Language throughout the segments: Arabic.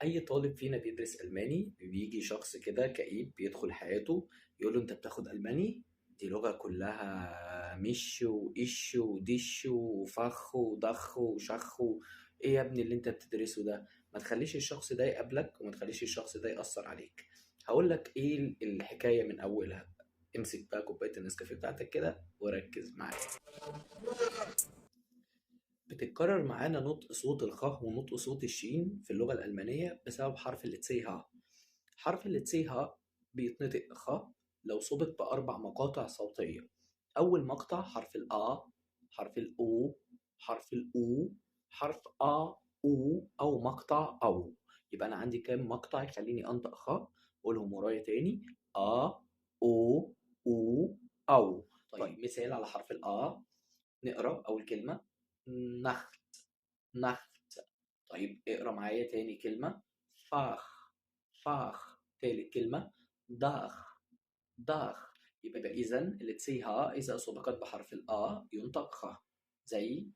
أي طالب فينا بيدرس ألماني بيجي شخص كده كئيب بيدخل حياته يقول له أنت بتاخد ألماني؟ دي لغة كلها مش وإيش ودش وفخ وضخ وشخ إيه يا ابني اللي أنت بتدرسه ده؟ ما تخليش الشخص ده يقابلك وما تخليش الشخص ده يأثر عليك. هقول لك إيه الحكاية من أولها. امسك بقى كوباية النسكافيه بتاعتك كده وركز معايا. بتتكرر معانا نطق صوت الخاء ونطق صوت الشين في اللغة الألمانية بسبب حرف التسي ها. حرف التسي ها بيتنطق خ لو سبق بأربع مقاطع صوتية. أول مقطع حرف الآ، حرف الأو، حرف الأو، حرف آ، أو مقطع أو. يبقى أنا عندي كام مقطع يخليني أنطق خ؟ قولهم ورايا تاني: آ، أو، أو. طيب مثال على حرف الآ، نقرأ أول كلمة نخ، نخت. طيب اقرا معايا تاني كلمة فاخ، فاخ. تالت كلمة داخ، داخ. يبقى إذا اللي تسيها إذا سبقت بحرف الآ ينطق خ، زي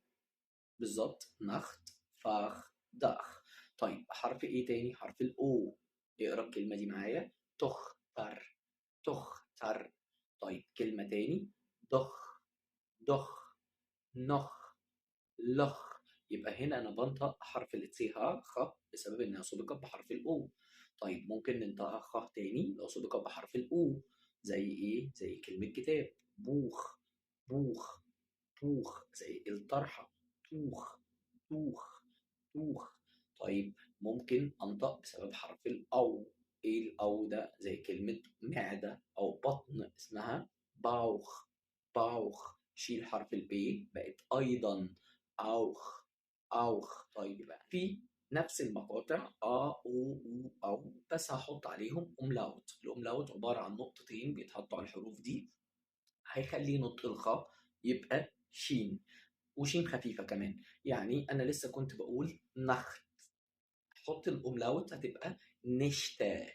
بالظبط نخت، فاخ، داخ. طيب حرف إيه تاني؟ حرف الأو. اقرا الكلمة دي معايا: تختر، تختر. طيب كلمة تاني: ضخ، ضخ، نخ، لخ. يبقى هنا انا بنطق حرف التي ها خ بسبب انها سبقت بحرف الاو. طيب ممكن ننطقها خ تاني لو سبقت بحرف الاو، زي ايه؟ زي كلمة كتاب: بوخ، بوخ، بوخ. زي الطرحة: توخ، توخ، توخ. طيب ممكن انطق بسبب حرف الاو. ايه الاو ده؟ زي كلمة معدة او بطن اسمها باوخ، باوخ. شيل حرف البي بقت ايضا أوخ، أوخ. طيب يبقى في نفس المقاطع أو بس هحط عليهم أملاوت. الأملاوت عبارة عن نقطتين بيتحطوا على الحروف دي، هيخلي نطق الخاء يبقى شين، وشين خفيفة كمان. يعني أنا لسه كنت بقول نخت، حط الأملاوت هتبقى نشتا،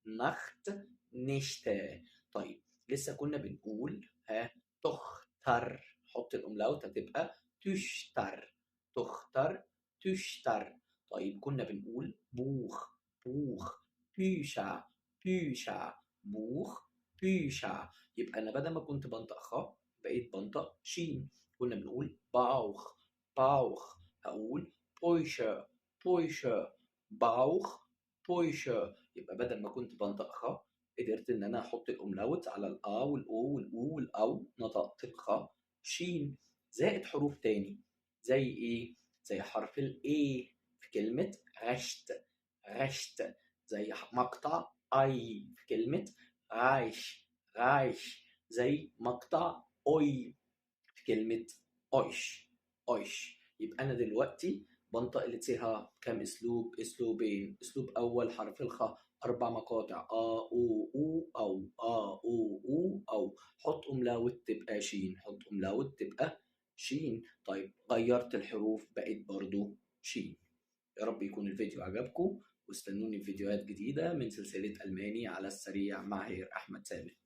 نخت، نشتا. طيب لسه كنا بنقول تختر، حط الأملاوت هتبقى تشتر، تختر، تشتر. طيب كنا بنقول بوخ، بوخ، بيشا، بيشا، بوخ، بيشا. يبقى أنا بدل ما كنت بنطق خ بقيت بنطق شين. كنا بنقول باوخ، باوخ، هقول بويشا، بويشا، باوخ، بويشا. يبقى بدل ما كنت بنطق خ قدرت ان انا احط الاملاوت على الا والاو والاو والاو، نطقت الخ شين. زائد حروف تاني زي ايه؟ زي حرف الاي في كلمة غشت، غشت. زي مقطع اي في كلمة عايش، عايش. زي مقطع اوي في كلمة أويش، أويش. يبقى أنا دلوقتي بنطق اللي فيها كام أسلوب؟ أسلوبين. أسلوب أول حرف الخاء أربع مقاطع أو. حط أملاوت تبقى شين، حط أملاوت تبقى شين. طيب غيرت الحروف بقت برضو شين. يا رب يكون الفيديو عجبكم، واستنوني في فيديوهات جديدة من سلسلة ألماني على السريع مع هير أحمد سامي.